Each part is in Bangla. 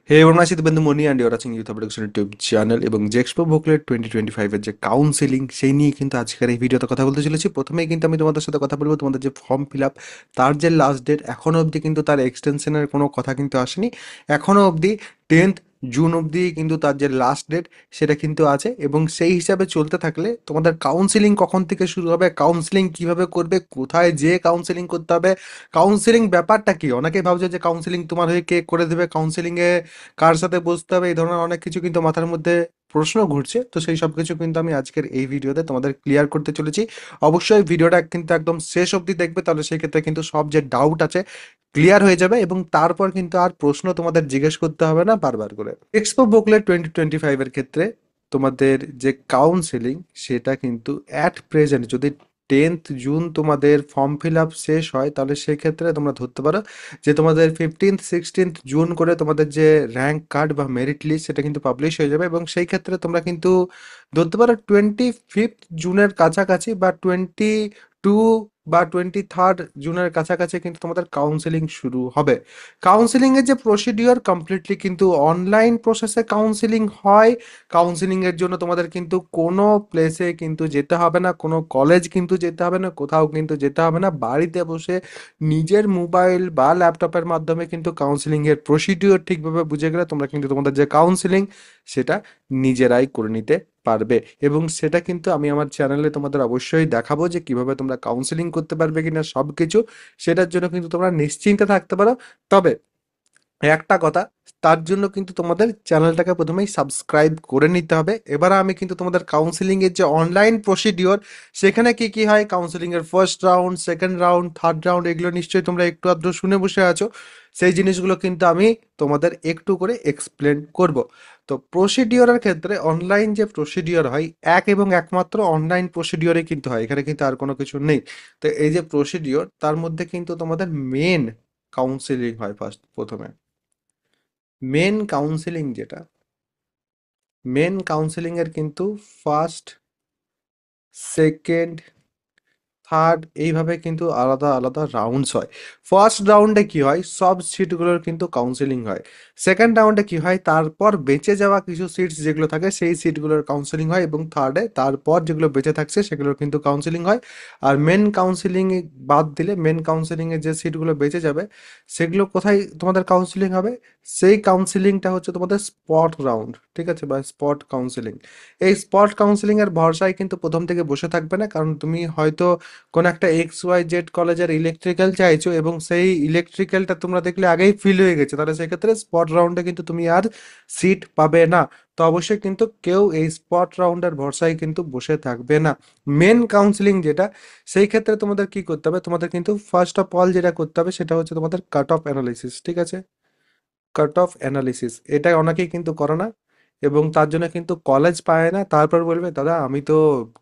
হে everyone, আছি বন্ধু মনি and your watching youth production YouTube channel এবং জেক্সপো বুকলেট 2025 এর যে কাউন্সিলিং সেই নিয়ে কিন্তু আজকের এই ভিডিওতে কথা বলতে চলেছি। প্রথমেই কিন্তু আমি তোমাদের সাথে কথা বলবো তোমাদের যে ফর্ম ফিল আপ তার যে লাস্ট ডেট এখনো অবধি কিন্তু তার এক্সটেনশনের কোনো কথা কিন্তু আসেনি। এখনো অবধি 10th জুন অবধি কিন্তু তার যে লাস্ট ডেট সেটা কিন্তু আছে এবং সেই হিসাবে চলতে থাকলে তোমাদের কাউন্সিলিং কখন থেকে শুরু হবে, কাউন্সিলিং কিভাবে করবে, কোথায় যেয়ে কাউন্সিলিং করতে হবে, কাউন্সিলিং ব্যাপারটা কি, অনেকেই ভাবছে যে কাউন্সিলিং তোমার হয়ে কে করে দেবে, কাউন্সিলিং এ কার সাথে বসতে হবে, এই ধরনের অনেক কিছু কিন্তু মাথার মধ্যে প্রশ্ন ঘুরছে। তো সেই সব কিছু কিন্তু আমি আজকের এই ভিডিওতে তোমাদের ক্লিয়ার করতে চলেছি। অবশ্যই ভিডিওটা কিন্তু একদম শেষ অবধি দেখবে, তাহলে সেই ক্ষেত্রে কিন্তু সব যে ডাউট আছে ক্লিয়ার হয়ে যাবে এবং তারপর কিন্তু আর প্রশ্ন তোমাদের জিজ্ঞেস করতে হবে না বারবার করে। এক্সপো বুকলেট 2025 এর ক্ষেত্রে তোমাদের যে কাউন্সিলিং সেটা কিন্তু অ্যাট প্রেজেন্ট যদি 10th জুন তোমাদের ফর্ম ফিল আপ শেষ হয় তাহলে সেক্ষেত্রে তোমরা ধরতে পারো যে তোমাদের 15th 16th জুন করে তোমাদের যে র্যাঙ্ক কার্ড বা মেরিট লিস্ট সেটা কিন্তু পাবলিশ হয়ে যাবে এবং সেই ক্ষেত্রে তোমরা কিন্তু ধরতে পারো 25th জুনের কাছাকাছি বা 22 বা 23rd জুনের কাছাকাছি কিন্তু তোমাদের কাউন্সেলিং শুরু হবে। কাউন্সেলিং এর যে প্রসিডিওর কমপ্লিটলি কিন্তু অনলাইন প্রসেসে কাউন্সেলিং হয়। কাউন্সেলিং এর জন্য তোমাদের কিন্তু কোনো প্লেসে কিন্তু যেতে হবে না, কোনো কলেজ কিন্তু যেতে হবে না, কোথাও কিন্তু যেতে হবে না, বাড়িতে বসে নিজের মোবাইল বা ল্যাপটপের মাধ্যমে কিন্তু কাউন্সিলিং এর প্রসিডিওর ঠিকভাবে বুঝে গেলে তোমরা কিন্তু তোমাদের যে কাউন্সিলিং সেটা নিজেরাই করে নিতে পারবে এবং সেটা কিন্তু আমি আমার চ্যানেলে তোমাদের অবশ্যই দেখাবো যে কিভাবে তোমরা কাউন্সিলিং করতে পারবে কিনা সবকিছু। সেটার জন্য কিন্তু তোমরা নিশ্চিন্তে থাকতে পারো। তবে একটা কথা, তার জন্য কিন্তু তোমাদের চ্যানেলটাকে প্রথমেই সাবস্ক্রাইব করে নিতে হবে। এবার আমি কিন্তু তোমাদের কাউন্সিলিং এর যে অনলাইন প্রসিডিওর সেখানে কি কি হয়, কাউন্সিলিং এর first round, second round, third round, এগুলো নিশ্চয়ই তোমরা একটু আধটু শুনে বসে আছো। সেই জিনিসগুলো কিন্তু আমি তোমাদের একটু করে এক্সপ্লেন করব। তো প্রসিডিওরের ক্ষেত্রে অনলাইন যে প্রসিডিওর হয় এক এবং একমাত্র অনলাইন প্রসিডিওরে কিন্তু হয়, এখানে কিন্তু আর কোনো কিছু নেই। তো এই যে প্রসিডিওর তার মধ্যে কিন্তু তোমাদের মেন কাউন্সিলিং হয় ফার্স্ট প্রথমে। মেন কাউন্সিলিং যেটা, মেন কাউন্সিলিং এর কিন্তু ফার্স্ট, সেকেন্ড, থার্ড এইভাবে কিন্তু আলাদা আলাদা রাউন্ডস হয়। ফার্স্ট রাউন্ডে কি হয়, সব সিটগুলোর কিন্তু কাউন্সিলিং হয়। সেকেন্ড রাউন্ডে কি হয়, তারপর বেঁচে যাওয়া কিছু সিটস যেগুলো থাকে সেই সিটগুলোর কাউন্সিলিং হয় এবং থার্ডে তারপর যেগুলো বেঁচে থাকছে সেগুলোর কিন্তু কাউন্সিলিং হয়। আর মেন কাউন্সিলিং বাদ দিলে মেন কাউন্সিলিং এর যে সিটগুলো বেঁচে যাবে সেগুলো কোথায় তোমাদের কাউন্সিলিং হবে, সেই কাউন্সিলিংটা হচ্ছে তোমাদের স্পট রাউন্ড, ঠিক আছে, বা স্পট কাউন্সিলিং। এই স্পট কাউন্সিলিং এর ভরসায় কিন্তু প্রথম থেকে বসে থাকবে না, কারণ তুমি হয়তো কোনো একটা XYZ কলেজের ইলেকট্রিক্যাল চাইছো এবং সেই ইলেকট্রিক্যালটা তোমরা দেখলে আগেই ফিল হয়ে গেছে, তাহলে সেক্ষেত্রে স্পট রাউন্ডে কিন্তু তুমি আর সিট পাবে না। তো অবশ্যই কিন্তু কেউ এই স্পট রাউন্ডের ভরসায় কিন্তু বসে থাকবে না। মেন কাউন্সিলিং যেটা, সেই ক্ষেত্রে তোমাদের কি করতে হবে, তোমাদের কিন্তু ফার্স্ট অফ অল যেটা করতে হবে সেটা হচ্ছে তোমাদের কাট অফ অ্যানালিসিস, ঠিক আছে। কাট অফ অ্যানালিসিস এটা অনেকেই কিন্তু করে না এবং তার জন্য কিন্তু কলেজ পায় না। তারপর বলবে দাদা আমি তো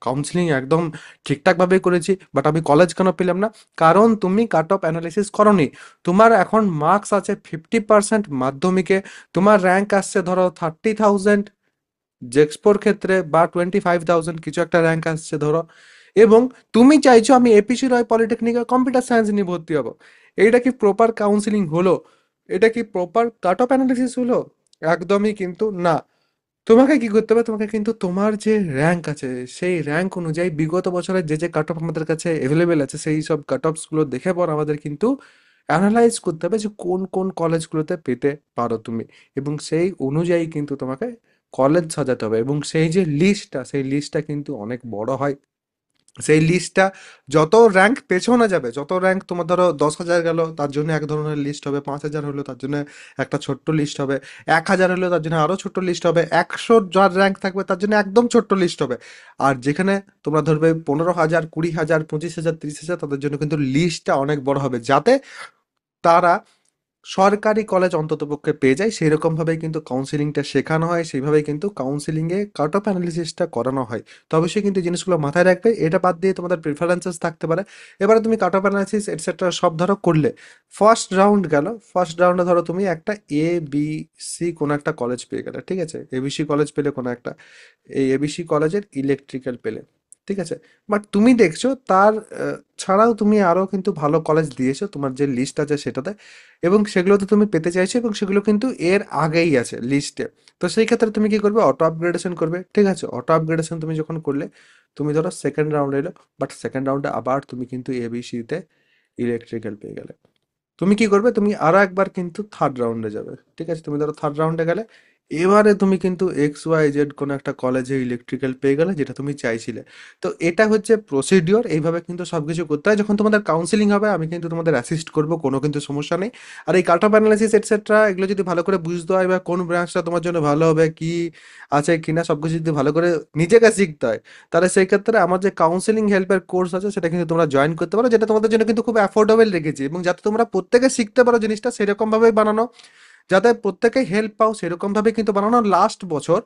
কাউন্সিলিং একদম ঠিকঠাকভাবেই করেছি বাট আমি কলেজ কেন পেলাম না, কারণ তুমি কাট অফ অ্যানালিসিস করনি। তোমার এখন মার্কস আছে 50% মাধ্যমিকে, তোমার র্যাঙ্ক আসছে ধরো 30,000 জেক্সপোর ক্ষেত্রে বা 25,000 কিছু একটা র্যাঙ্ক আসছে ধরো, এবং তুমি চাইছো আমি এপিসি রয় পলিটেকনিকে কম্পিউটার সায়েন্স নিয়ে ভর্তি হবো। এইটা কি প্রপার কাউন্সিলিং হলো? এটা কি প্রপার কাট অফ অ্যানালিসিস হলো? একদমই কিন্তু না। তোমাকে কি করতে হবে, তোমাকে কিন্তু তোমার যে র্যাঙ্ক আছে সেই র্যাঙ্ক অনুযায়ী বিগত বছরের যে যে কাট অফ আমাদের কাছে অ্যাভেলেবেল আছে সেই সব কাট অফস গুলো দেখে পর আমাদের কিন্তু অ্যানালাইজ করতে হবে যে কোন কোন কলেজগুলোতে পেতে পারো তুমি, এবং সেই অনুযায়ী কিন্তু তোমাকে কলেজ সাজাতে হবে এবং সেই যে লিস্টটা সেই লিস্টটা কিন্তু অনেক বড় হয়। সেই লিস্টটা যত র্যাঙ্ক পেছনে যাবে, যত র্যাঙ্ক তোমার ধরো 10,000 গেল তার জন্য এক ধরনের লিস্ট হবে, 5,000 হলো তার জন্য একটা ছোট্ট লিস্ট হবে, 1,000 হলো তার জন্য আরো ছোট্ট লিস্ট হবে, 100 যার র্যাঙ্ক থাকবে তার জন্য একদম ছোট্ট লিস্ট হবে। আর যেখানে তোমরা ধরবে 15,000, 20,000, 25,000, 30,000, তাদের জন্য কিন্তু লিস্টটা অনেক বড় হবে, যাতে তারা সরকারি কলেজ অন্ততপক্ষে পেয়ে যায়। সেরকম ভাবেই কিন্তু কাউন্সিলিংটা শেখানো হয়, সেইভাবেই কিন্তু কাউন্সিলিংয়ে কাট অফ অ্যানালিসিসটা করানো হয়। তো অবশ্যই কিন্তু এই জিনিসগুলো মাথায় রাখবে। এটা বাদ দিয়ে তোমাদের প্রেফারেন্সেস থাকতে পারে। এবারে তুমি কাট অফ অ্যানালিসিস এটসেট্রা সব ধরো করলে, ফার্স্ট রাউন্ড গেল, ফার্স্ট রাউন্ডে ধরো তুমি একটা ABC কোনো একটা কলেজ পেয়ে গেলে, ঠিক আছে, ABC কলেজ পেলে কোনো একটা, এই ABC কলেজের ইলেকট্রিক্যাল পেলে, ঠিক আছে? বাট তুমি দেখছো তার ছাড়াও তুমি আরো কিন্তু ভালো কলেজ দিয়েছো তোমার যে লিস্ট আছে সেটাতে, এবং সেগুলোতে তুমি পেতে চাইছো, এবং সেগুলো কিন্তু এর আগেই আছে লিস্টে। তো সেই ক্ষেত্রে তুমি কি করবে, অটো আপগ্রেডেশন করবে। ঠিক আছে, অটো আপগ্রেডেশন তুমি যখন করলে, তুমি ধরো সেকেন্ড রাউন্ড এলো, বাট সেকেন্ড রাউন্ডে আবার তুমি কিন্তু এবিসিতে ইলেকট্রিক্যাল পেয়ে গেলে, তুমি কি করবে, তুমি আরো একবার কিন্তু থার্ড রাউন্ডে যাবে। ঠিক আছে, তুমি ধরো থার্ড রাউন্ডে গেলে, এবারে তুমি কিন্তু XYZ কোনো একটা কলেজে ইলেকট্রিক্যাল পেয়ে গেলে যেটা তুমি চাইছিলে। তো এটা হচ্ছে প্রসিডিওর, এইভাবে কিন্তু সবকিছু করতে হয়। যখন তোমাদের কাউন্সিলিং হবে আমি কিন্তু তোমাদের অ্যাসিস্ট করবো, কোনো কিন্তু সমস্যা নেই। আর এই কাট অফ অ্যানালাইসিস এটসেট্রা এগুলো যদি ভালো করে বুঝতে হয়, বা কোন ব্রাঞ্চটা তোমার জন্য ভালো হবে, কি আছে কিনা সবকিছু যদি ভালো করে নিজেকে শিখতে হয়, তাহলে সেই ক্ষেত্রে আমার যে কাউন্সিলিং হেল্পের কোর্স আছে সেটা কিন্তু তোমরা জয়েন করতে পারো, যেটা তোমাদের জন্য কিন্তু খুব অ্যাফোর্ডেবল রেখেছি, এবং যাতে তোমরা প্রত্যেকে শিখতে পারো জিনিসটা সেরকম ভাবেই বানানো, যাতে প্রত্যেকে হেল্প পাও সেরকম ভাবে কিন্তু বানানো। লাস্ট বছর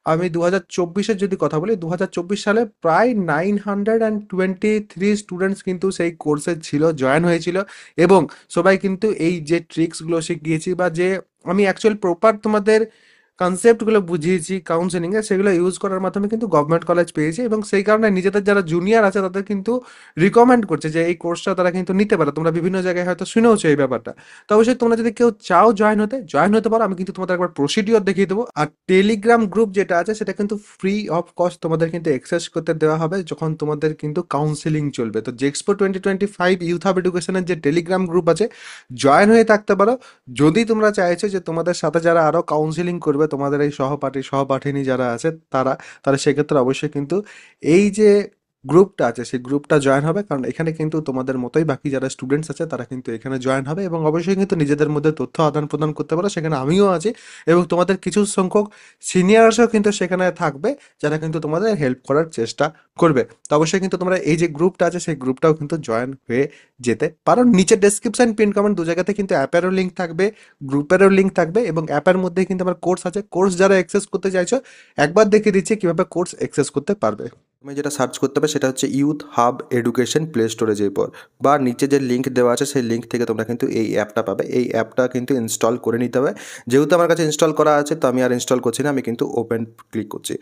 আমি 2024-এর যদি কথা বলি, 2024 সালে প্রায় 923 স্টুডেন্টস কিন্তু সেই কোর্সে ছিল, জয়েন হয়েছিল। এবং সবাই কিন্তু এই যে ট্রিক্সগুলো শিখিয়েছি, বা যে আমি অ্যাকচুয়াল প্রপার তোমাদের কনসেপ্টগুলো বুঝিয়েছি কাউন্সেলিংয়ে, সেগুলো ইউজ করার মাধ্যমে কিন্তু গভর্নমেন্ট কলেজ পেয়েছে, এবং সেই কারণে নিজেদের যারা জুনিয়র আছে তাদের কিন্তু রিকমেন্ড করছে যে এই কোর্সটা তারা কিন্তু নিতে পারে। তোমরা বিভিন্ন জায়গায় হয়তো শুনেওছো এই ব্যাপারটা। তো অবশ্যই তোমরা যদি কেউ চাও জয়েন হতে পারো, আমি কিন্তু তোমাদের একবার প্রসিডিওর দেখিয়ে দেবো। আর টেলিগ্রাম গ্রুপ যেটা আছে সেটা কিন্তু ফ্রি অফ কস্ট তোমাদের কিন্তু অ্যাক্সেস করতে দেওয়া হবে যখন তোমাদের কিন্তু কাউন্সিলিং চলবে। তো জেক্সপো 2025 ইউথ হাব এডুকেশনের যে টেলিগ্রাম গ্রুপ আছে, জয়েন হয়ে থাকতে পারো। যদি তোমরা চাইছো যে তোমাদের সাথে যারা আরো কাউন্সিলিং করবে, তোমাদের এই সহপাঠী সহপাঠিনী যারা আছে তারা, তাহলে সেক্ষেত্রে অবশ্যই কিন্তু এই যে গ্রুপটা আছে সেই গ্রুপটা জয়েন হবে, কারণ এখানে কিন্তু তোমাদের মতোই বাকি যারা স্টুডেন্টস আছে তারা কিন্তু এখানে জয়েন হবে, এবং অবশ্যই কিন্তু নিজেদের মধ্যে তথ্য আদান প্রদান করতে পারো। সেখানে আমিও আছি, এবং তোমাদের কিছু সংখ্যক সিনিয়র্সও কিন্তু সেখানে থাকবে, যারা কিন্তু তোমাদের হেল্প করার চেষ্টা করবে। তো অবশ্যই কিন্তু তোমরা এই যে গ্রুপটা আছে সেই গ্রুপটাও কিন্তু জয়েন হয়ে যেতে পারো। নিচে ডেসক্রিপশন পিন কমেন্ট দু জায়গাতে কিন্তু অ্যাপেরও লিঙ্ক থাকবে, গ্রুপেরও লিঙ্ক থাকবে, এবং অ্যাপের মধ্যেই কিন্তু আমার কোর্স আছে। কোর্স যারা অ্যাক্সেস করতে চাইছো, একবার দেখিয়ে দিচ্ছি কিভাবে কোর্স অ্যাক্সেস করতে পারবে। তুমি যেটা সার্চ করতে হবে সেটা হচ্ছে ইউথ হাব এডুকেশন প্লে স্টোরে যেয়ে পর, বা নিচে যে লিঙ্ক দেওয়া আছে সেই লিঙ্ক থেকে তোমরা কিন্তু এই অ্যাপটা পাবে। এই অ্যাপটা কিন্তু ইনস্টল করে নিতে হবে। যেহেতু আমার কাছে ইনস্টল করা আছে তো আমি আর ইনস্টল করছি না, আমি কিন্তু ওপেন ক্লিক করছি।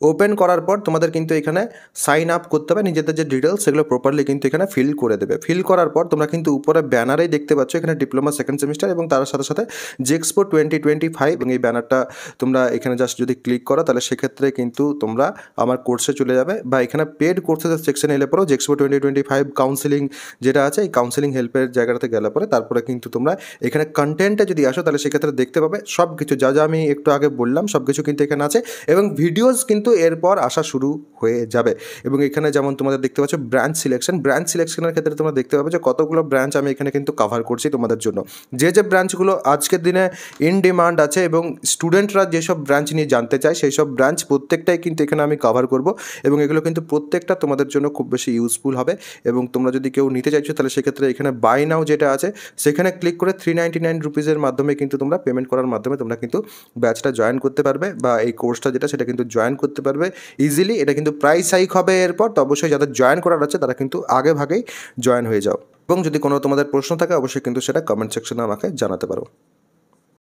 ওপেন করার পর তোমাদের কিন্তু এখানে সাইন আপ করতে হবে, নিজেদের যে ডিটেলস সেগুলো প্রপারলি কিন্তু এখানে ফিল করে দেবে। ফিল করার পর তোমরা কিন্তু উপরে ব্যানারেই দেখতে পাচ্ছ এখানে ডিপ্লোমা সেকেন্ড সেমিস্টার, এবং তার সাথে সাথে জেক্সপো 2025, এবং এই ব্যানারটা তোমরা এখানে জাস্ট যদি ক্লিক করো তাহলে সেক্ষেত্রে কিন্তু তোমরা আমার কোর্সে চলে যাবে, বা এখানে পেড কোর্সের সেকশনে এলে পরেও জেক্সপো 2025 কাউন্সিলিং যেটা আছে এই কাউন্সিলিং হেল্পের জায়গাটাতে গেলে পরে তারপরে কিন্তু তোমরা এখানে কন্টেন্টে যদি আসো তাহলে সেক্ষেত্রে দেখতে পাবে সব কিছু যা যা আমি একটু আগে বললাম সব কিছু কিন্তু এখানে আছে, এবং ভিডিওস কিন্তু এরপর আসা শুরু হয়ে যাবে। এবং এখানে যেমন তোমাদের দেখতে পাচ্ছ ব্রাঞ্চ সিলেকশনের ক্ষেত্রে তোমরা দেখতে পাবে যে কতগুলো ব্রাঞ্চ আমি এখানে কিন্তু কভার করছি তোমাদের জন্য। যে যে ব্রাঞ্চগুলো আজকের দিনে ইন ডিমান্ড আছে এবং স্টুডেন্টরা যেসব ব্রাঞ্চ নিয়ে জানতে চায় সেই সব ব্রাঞ্চ প্রত্যেকটাই কিন্তু এখানে আমি কভার করব, এবং এগুলো কিন্তু প্রত্যেকটা তোমাদের জন্য খুব বেশি ইউজফুল হবে। এবং তোমরা যদি কেউ নিতে চাইছো তাহলে সেক্ষেত্রে এখানে বাই নাও যেটা আছে সেখানে ক্লিক করে 399 রুপিসের মাধ্যমে কিন্তু তোমরা পেমেন্ট করার মাধ্যমে তোমরা কিন্তু ব্যাচটা জয়েন করতে পারবে, বা এই কোর্সটা যেটা সেটা কিন্তু জয়েন করতে পারবে ইজিলি। এটা কিন্তু প্রাইস হাইক হবে এরপর, তো অবশ্যই যাদের জয়েন করার আছে তারা কিন্তু আগে ভাগেই জয়েন হয়ে যাও। এবং যদি কোনো তোমাদের প্রশ্ন থাকে অবশ্যই কিন্তু সেটা কমেন্ট সেকশনে আমাকে জানাতে পারো।